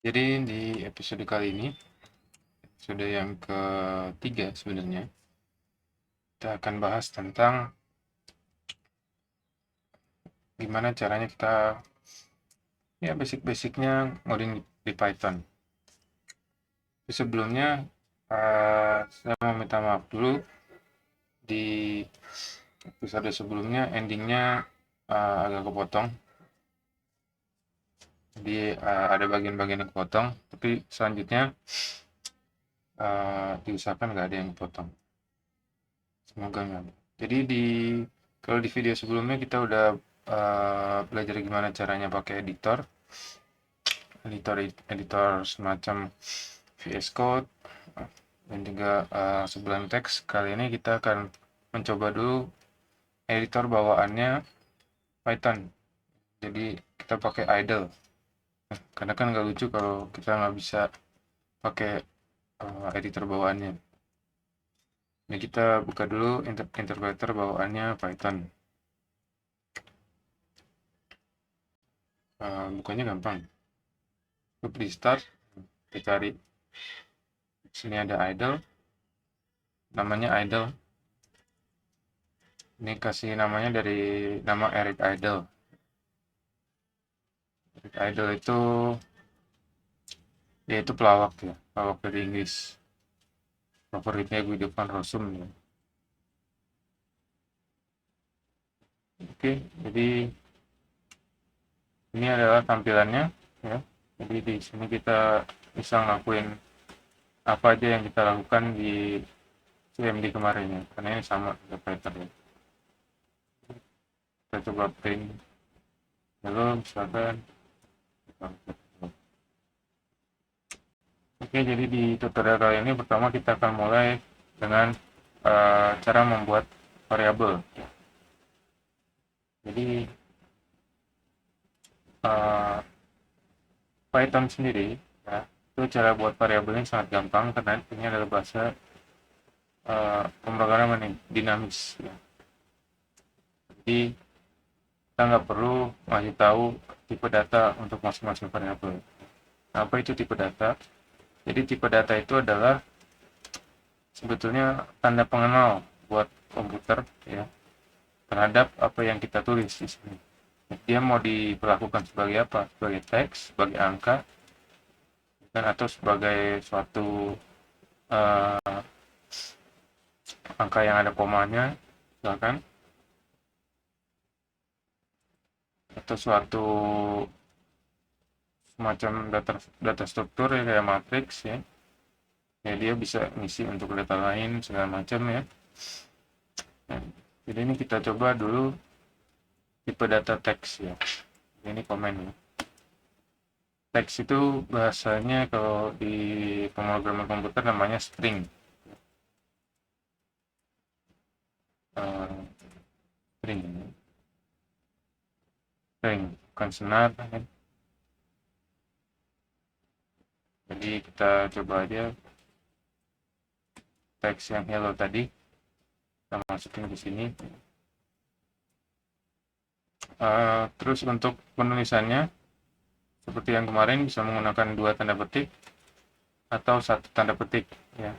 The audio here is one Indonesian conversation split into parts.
Jadi di episode kali ini, episode yang ketiga sebenarnya, kita akan bahas tentang gimana caranya kita, ya basic-basicnya ngoding di Python. Tapi sebelumnya, saya mau minta maaf dulu di episode sebelumnya endingnya agak kepotong. Jadi ada bagian-bagian yang kepotong, tapi selanjutnya diusahakan nggak ada yang kepotong. Semoga nggak ada. Jadi kalau di video sebelumnya kita udah belajar gimana caranya pakai editor semacam VS Code dan juga Sublime Text. Kali ini kita akan mencoba dulu editor bawaannya Python. Jadi kita pakai idle. Karena kan nggak lucu kalau kita nggak bisa pakai editor bawaannya. Ini kita buka dulu interpreter bawaannya Python. Bukanya gampang. Klik di start, kita cari sini ada idle, namanya idle. Ini kasih namanya dari nama Eric Idle. Eric Idle itu dia itu pelawak ya, pelawak dari Inggris. Favoritnya Guido van Rossum ya. Oke, jadi ini adalah tampilannya ya. Jadi di sini kita bisa ngelakuin apa aja yang kita lakukan di CMD kemarin ya, karena ini sama dengan Python ya. Kita coba print, lalu misalkan oke, jadi di tutorial kali ini pertama kita akan mulai dengan cara membuat variabel. Jadi uh, Python sendiri, ya, itu cara buat variabelnya sangat gampang karena ini adalah bahasa pemrograman yang dinamis. Ya. Jadi kita nggak perlu ngasih tahu tipe data untuk masing-masing variabel. Nah, apa itu tipe data? Jadi tipe data itu adalah sebetulnya tanda pengenal buat komputer ya terhadap apa yang kita tulis di sini. Dia mau diperlakukan sebagai apa? Sebagai teks, sebagai angka, dan atau sebagai suatu uh, angka yang ada komanya, misalkan, atau suatu semacam data struktur ya, kayak matriks ya. Ya dia bisa ngisi untuk data lain segala macam ya. Nah, jadi ini kita coba dulu tipe data teks ya. Ini komen ya. Teks itu bahasanya kalau di pemrograman komputer namanya string. String, string bukan senar kan. Jadi kita coba aja teks yang hello tadi kita masukin ke sini. Terus untuk penulisannya seperti yang kemarin bisa menggunakan 2 tanda petik atau 1 tanda petik ya,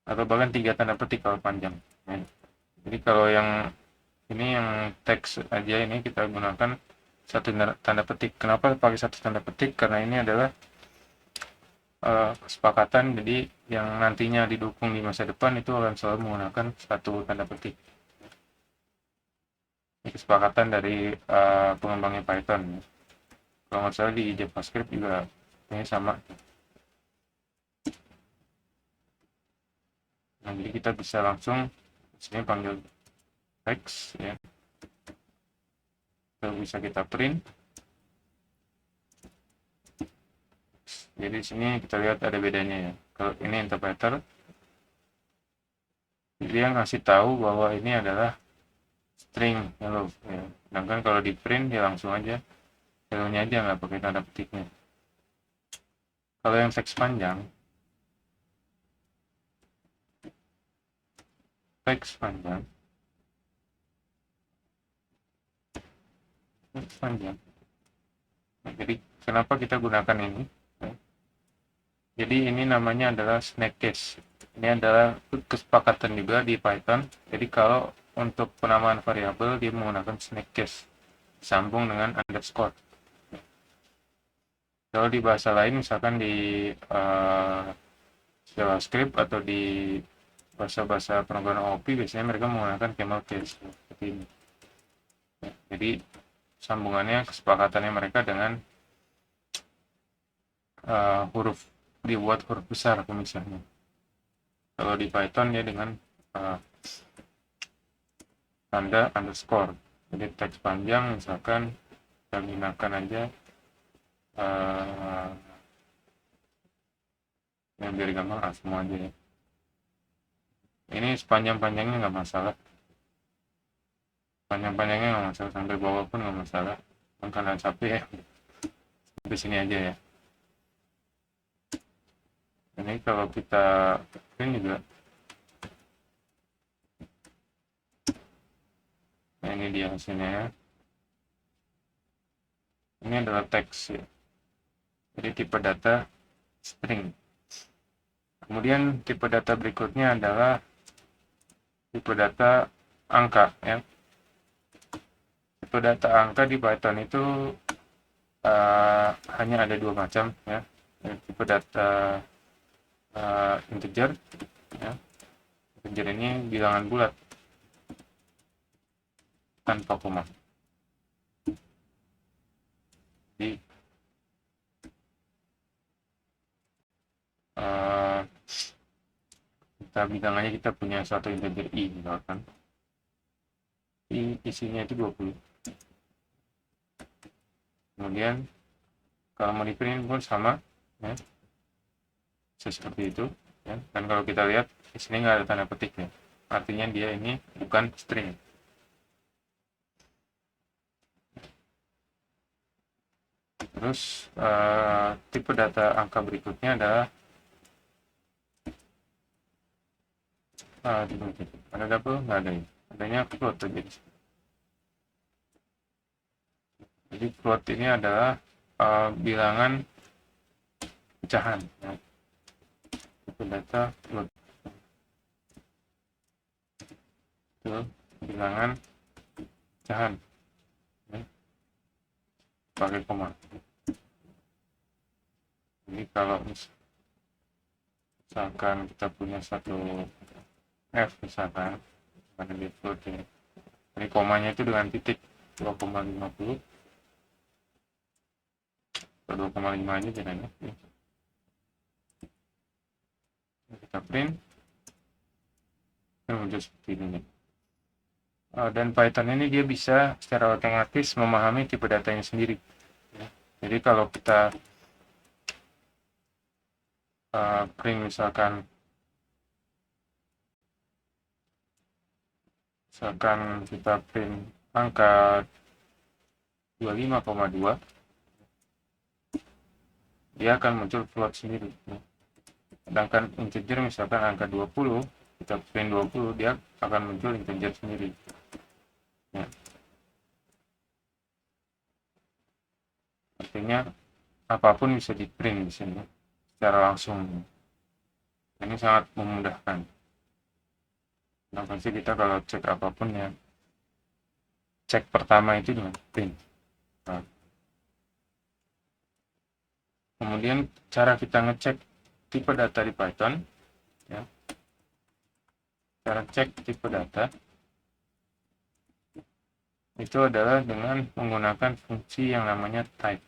atau bahkan 3 tanda petik kalau panjang ya. Jadi kalau yang ini yang teks aja ini kita gunakan 1 tanda petik. Kenapa pakai 1 tanda petik? Karena ini adalah kesepakatan, jadi yang nantinya didukung di masa depan itu akan selalu menggunakan 1 tanda petik. Ini kesepakatan dari pengembangnya Python. Kalau nggak salah di JavaScript juga ini sama. Nah, jadi kita bisa langsung sini panggil text ya. Lalu bisa kita print. Jadi di sini kita lihat ada bedanya ya. Kalau ini interpreter, dia ngasih tahu bahwa ini adalah string hello ya. Sedangkan kalau di print dia langsung aja hello-nya aja nggak pakai tanda petiknya. Kalau yang teks panjang, teks panjang, teks panjang, Jadi kenapa kita gunakan ini? Jadi ini namanya adalah snake case. Ini adalah kesepakatan juga di Python. Jadi kalau untuk penamaan variabel dia menggunakan snake case, sambung dengan underscore. Kalau di bahasa lain, misalkan di JavaScript atau di bahasa-bahasa pemrograman OOP, biasanya mereka menggunakan camel case seperti ini. Jadi sambungannya, kesepakatannya mereka dengan huruf, dibuat huruf besar misalnya. Kalau di Python ya dengan tanda underscore. Jadi teks panjang misalkan kita gunakan aja yang biar gampang semua aja ya. Ini sepanjang-panjangnya nggak masalah. Panjang-panjangnya nggak masalah, sampai bawah pun nggak masalah. Karena capek ya. Sampai sini aja ya. Ini kalau kita print juga. Nah, ini dia hasilnya ya. Ini adalah teks ya. Jadi tipe data string. Kemudian tipe data berikutnya adalah tipe data angka ya. Tipe data angka di Python itu hanya ada dua macam ya. Tipe data integer ya. Integer ini bilangan bulat tanpa koma. Jadi kita bilang aja kita punya satu integer i misalkan. I isinya itu 20. Kemudian kalau mau di print pun sama ya. Seperti itu ya. Dan kalau kita lihat di sini nggak ada tanda petik ya. Artinya dia ini bukan string. Terus tipe data angka berikutnya adalah ada apa? Nggak ada ya. Adanya float aja. Jadi float ini adalah bilangan pecahan ya. Tipe data float itu bilangan pecahan ya. Pakai koma. Jadi kalau misalkan kita punya satu F misalkan pada di float ya. Ini komanya itu dengan titik 2,50 atau 2,5 aja jadinya ya. Kita print dan muncul seperti ini. Dan Python ini dia bisa secara otomatis memahami tipe datanya sendiri ya. Jadi kalau kita print misalkan kita print angka 25,2, dia akan muncul float sendiri ya. Sedangkan integer misalkan angka 20, kita print 20, dia akan muncul integer sendiri ya. Artinya apapun bisa di print di sini secara langsung. Ini sangat memudahkan. Nah, pasti kita kalau cek apapun ya, cek pertama itu dengan print. Nah, kemudian cara kita ngecek tipe data di Python ya. Cara cek tipe data itu adalah dengan menggunakan fungsi yang namanya type.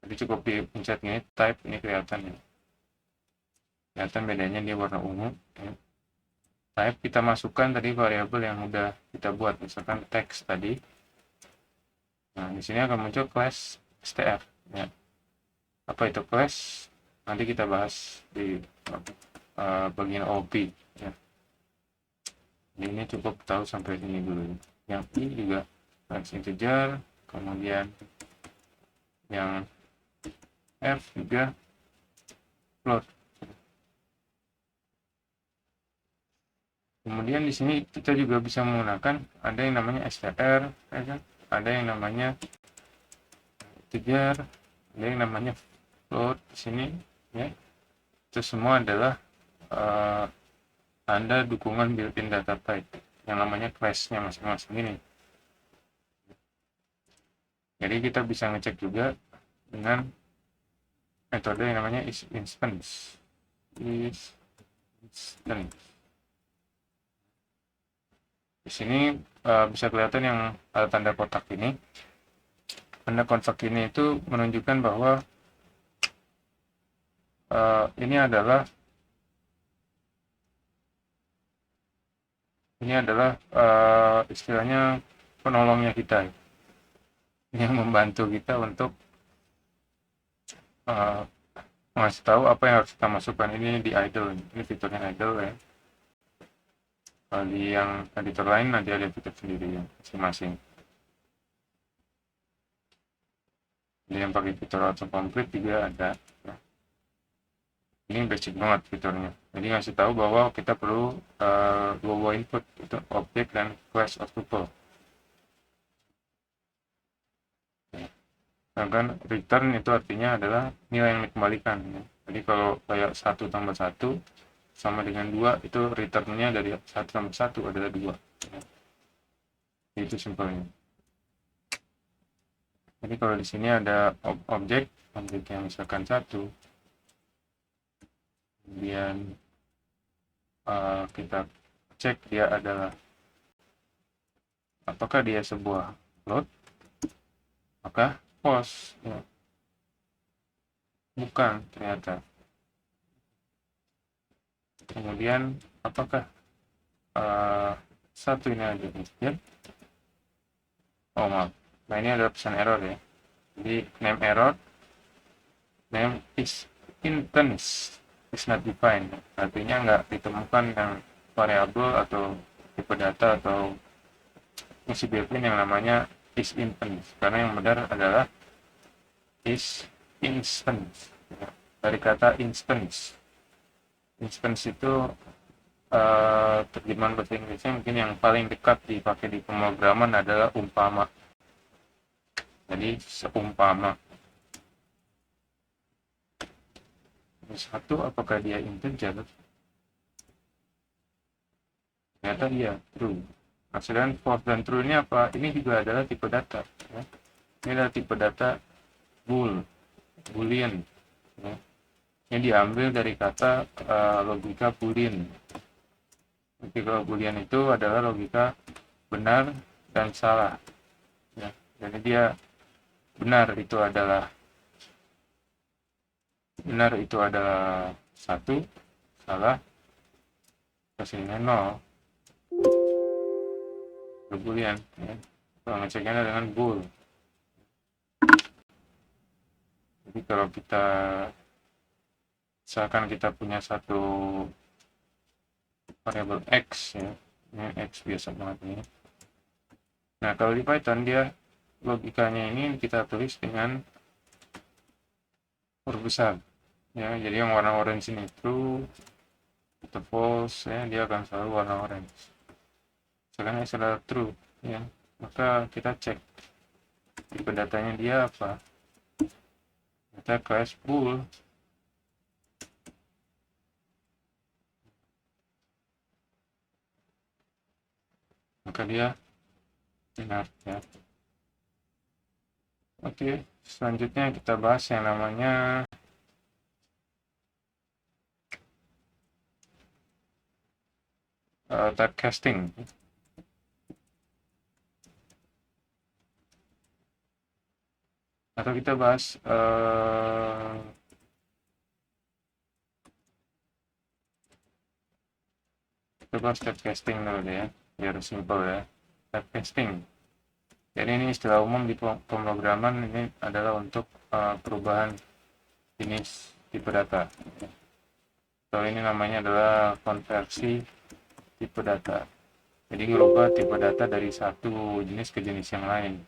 Jadi cukup dipencet ini type, ini kelihatan ya. Kelihatan bedanya dia warna ungu ya. Type kita masukkan tadi variabel yang udah kita buat, misalkan teks tadi. Nah, di sini akan muncul class str ya. Apa itu class? Nanti kita bahas di bagian OP ya. Jadi ini cukup tahu sampai sini dulu. Yang I juga class integer, kemudian yang F juga float. Kemudian di sini kita juga bisa menggunakan ada yang namanya str, ya kan? Ada yang namanya integer, ada yang namanya float di sini ya. Itu semua adalah tanda dukungan built-in data type yang namanya class-nya masing-masing ini. Jadi kita bisa ngecek juga dengan metode yang namanya isInstance. Di sini bisa kelihatan yang tanda kotak ini. Tanda kotak ini itu menunjukkan bahwa ini adalah istilahnya penolongnya kita, yang membantu kita untuk ngasih tahu apa yang harus kita masukkan. Ini di idle, ini fiturnya idle ya. Kalau di yang editor lain nanti ada fitur sendiri ya masing-masing. Jadi yang pakai fitur autocomplete juga ada ya. Ini basic banget fiturnya. Jadi ngasih tahu bahwa kita perlu dua input, itu object dan class of tuple. Sedangkan return itu artinya adalah nilai yang dikembalikan ya. Jadi kalau kayak 1 tambah 1 sama dengan 2, itu returnnya dari 1 tambah 1 adalah 2 ya. Itu simpelnya. Jadi kalau di sini ada objek yang misalkan 1, kemudian kita cek dia adalah apakah dia sebuah float, maka false ya. Bukan ternyata. Kemudian apakah satu ini ada integer? Oh maaf, nah ini ada pesan error ya. Jadi name error, name is instance is not defined, artinya nggak ditemukan yang variabel atau tipe data atau fungsi built-in yang namanya is instance, karena yang benar adalah is instance dari kata instance. Instance itu terjemahan bahasa Inggrisnya mungkin yang paling dekat dipakai di pemrograman adalah umpama. Jadi seumpama. Satu, apakah dia integer? Ternyata iya, true. Nah, sedangkan false dan true ini apa? Ini juga adalah tipe data ya. Ini adalah tipe data boolean ya. Ini diambil dari kata logika boolean. Logika boolean itu adalah logika benar dan salah ya. Jadi dia benar itu adalah 1, salah hasilnya 0. Boolean ya. Kalau ngeceknya dengan bool. Jadi kalau kita misalkan kita punya satu variabel x ya, ini x biasa banget ini. Nah kalau di Python dia logikanya ini kita tulis dengan huruf besar ya. Jadi yang warna orange ini true atau false ya, dia akan selalu warna orange. Sekarang ini sudah true ya, maka kita cek tipe datanya dia apa. Kita class bool, maka dia benar ya. Oke, selanjutnya kita bahas yang namanya typecasting. Atau kita bahas typecasting dulu deh ya, biar simple ya. Typecasting. Jadi ini istilah umum di pemrograman, ini adalah untuk perubahan jenis tipe data. So ini namanya adalah konversi tipe data. Jadi merubah tipe data dari satu jenis ke jenis yang lain.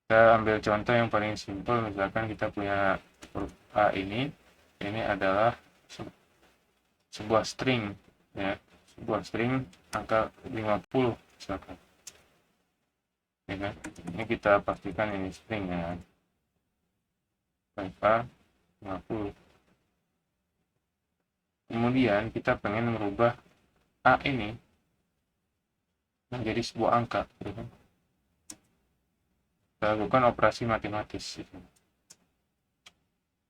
Kita ambil contoh yang paling simpel, misalkan kita punya huruf A ini adalah sebuah string ya, sebuah string angka 50 misalkan. ya kan. Ini kita pastikan ini string ya, type A 50. Kemudian kita pengen merubah A ini menjadi sebuah angka, ya kan? Kita lakukan operasi matematis gitu.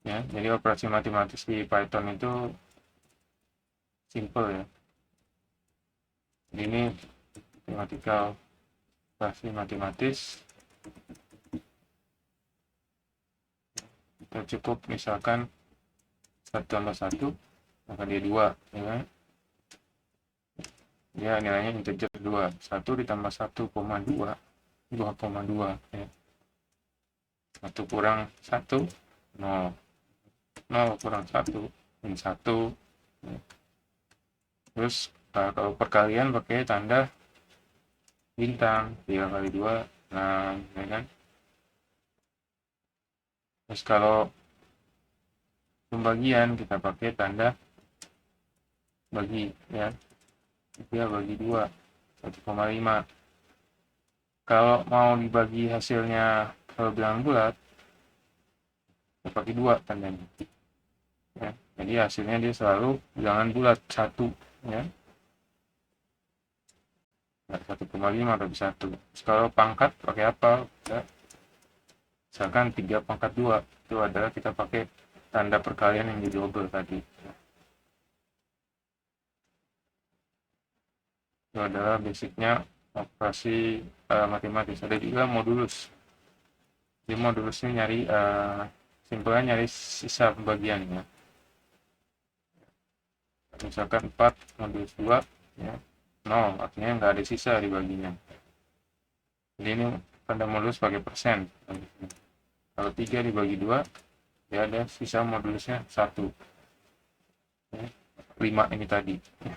Ya, jadi operasi matematis di Python itu simple ya. Jadi ini mathematical operasi matematis. Kita cukup misalkan 1 tambah 1 maka dia 2, ya kan? Ya, nilainya integer 2. 1 ditambah 1,2 2,2 ya. 1 kurang 1 0, 0 kurang 1 min 1 ya. Terus kalau perkalian pakai tanda bintang, 3 kali 2 6, ya kan. Terus kalau pembagian kita pakai tanda bagi ya, 3 bagi 2 1,5. Kalau mau dibagi hasilnya kalau bilangan bulat kita pakai 2 tandanya ya. Jadi hasilnya dia selalu bilangan bulat 1 ya, 1,5 bagi 1. Terus kalau pangkat pakai apa ya? Misalkan 3 pangkat 2 itu adalah kita pakai tanda perkalian yang di double tadi ya. Itu adalah basicnya operasi matematis. Ada juga modulus. Di modulus ini nyari simpelnya nyari sisa pembagian ya. Misalkan 4 modulus 2 ya, 0 artinya nggak ada sisa dibaginya. Jadi ini tanda modulus pakai persen. Kalau 3 dibagi 2 ya ada sisa modulusnya 1 ya, 5 ini tadi ya.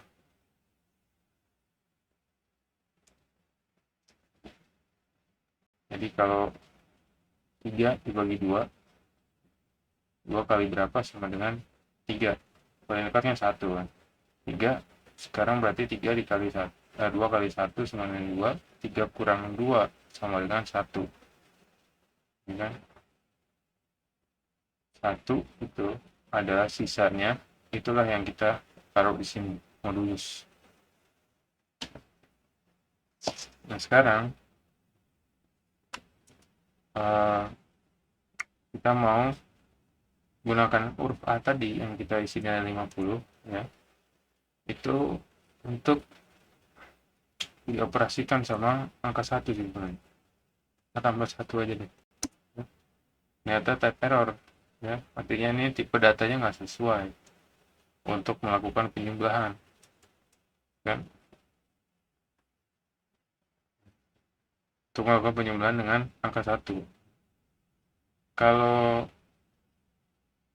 Jadi kalau 3 dibagi 2 kali berapa sama dengan 3, paling dekatnya 1 kan. 3 sekarang berarti 3 dikali 1, 2 kali 1 sama dengan 2, 3 kurang 2 sama dengan 1 ya kan. 1 itu adalah sisanya, itulah yang kita taruh di sini modulus. Nah sekarang kita mau gunakan huruf A tadi yang kita isi nilai 50 ya, itu untuk dioperasikan sama angka 1 sebenarnya. Kita tambah 1 aja deh. Ternyata type error ya, artinya ini tipe datanya nggak sesuai untuk melakukan penjumlahan kan. Untuk melakukan penjumlahan dengan angka 1. Kalau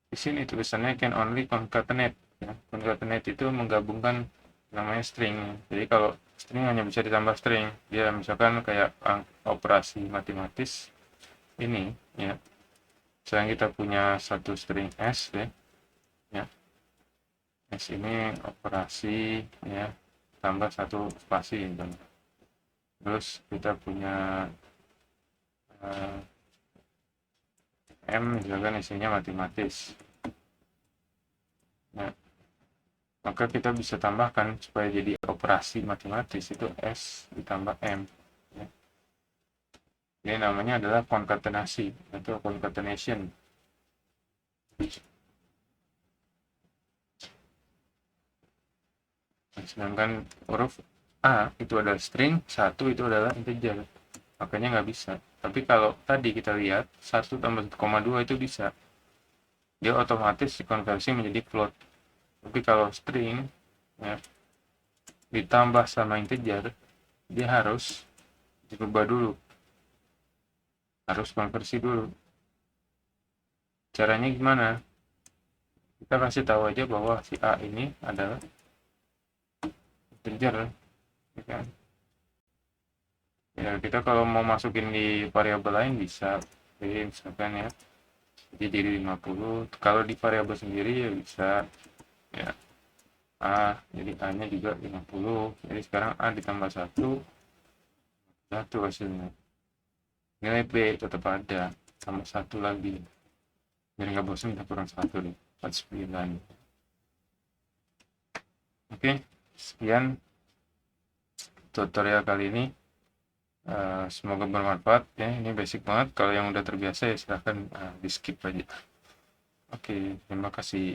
di sini tulisannya can only concatenate ya. Concatenate itu menggabungkan namanya string. Jadi kalau string hanya bisa ditambah string. Dia misalkan kayak operasi matematis ini ya. Misalnya kita punya satu string S ya. S ini operasi ya, tambah satu spasi gitu. Terus kita punya M misalkan isinya matematis. Nah, maka kita bisa tambahkan supaya jadi operasi matematis itu S ditambah M ya. Ini namanya adalah konkatenasi atau concatenation. Sedangkan huruf A itu adalah string, 1 itu adalah integer, makanya nggak bisa. Tapi kalau tadi kita lihat 1 tambah 1,2 itu bisa, dia otomatis dikonversi menjadi float. Tapi kalau string ya, ditambah sama integer, dia harus dirubah dulu, harus konversi dulu. Caranya gimana? Kita kasih tahu aja bahwa si A ini adalah integer ya kan. Ya kita kalau mau masukin di variabel lain bisa, jadi misalkan ya jadi 50, kalau di variabel sendiri ya bisa ya A, jadi A nya juga 50, jadi sekarang A ditambah 1 hasilnya nilai B tetap ada, tambah 1 lagi, biar nggak bosan kita kurang 1 nih, 49. Oke, sekian tutorial kali ini. Semoga bermanfaat ya. Ini basic banget, kalau yang udah terbiasa ya silahkan di skip aja. Oke, terima kasih.